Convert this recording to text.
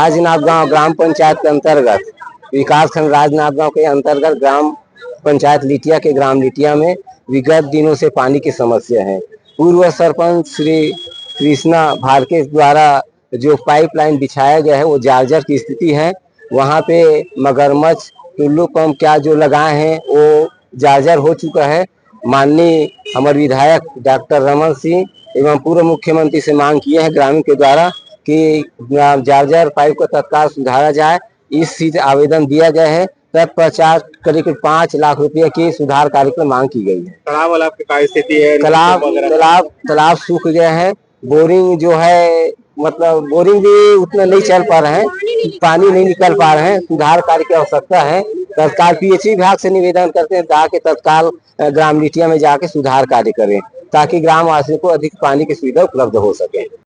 राजनांदगांव ग्राम पंचायत के अंतर्गत विकासखंड राजनांदगांव के अंतर्गत ग्राम पंचायत लिटिया के ग्राम लिटिया में विगत दिनों से पानी की समस्या है। पूर्व सरपंच श्री कृष्णा भारके द्वारा जो पाइपलाइन बिछाया गया है वो जार्जर की स्थिति है। वहां पे मगरमच्छ टुल्लू पंप क्या जो लगाए हैं वो जार्जर हो चुका है। माननीय हमारे विधायक डॉक्टर रमन सिंह एवं पूर्व मुख्यमंत्री से मांग किए हैं ग्रामीण के द्वारा कि जार्जर पाइप को तत्काल सुधारा जाए। इस चीज आवेदन दिया गया है। तत्पश्चात करीब 5 लाख रुपए की सुधार कार्य की मांग की गई है। तालाब वाला आपकी क्या स्थिति है? तालाब सूख गया है। बोरिंग जो है मतलब बोरिंग भी उतना नहीं चल पा रहे हैं, पानी नहीं निकल पा रहे हैं। सुधार कार्य की आवश्यकता है। तत्काल पीएचई विभाग से निवेदन करते हैं ताकि तत्काल ग्राम लिटिया में जाके सुधार कार्य करें ताकि ग्रामवासियों को अधिक पानी की सुविधा उपलब्ध हो सके।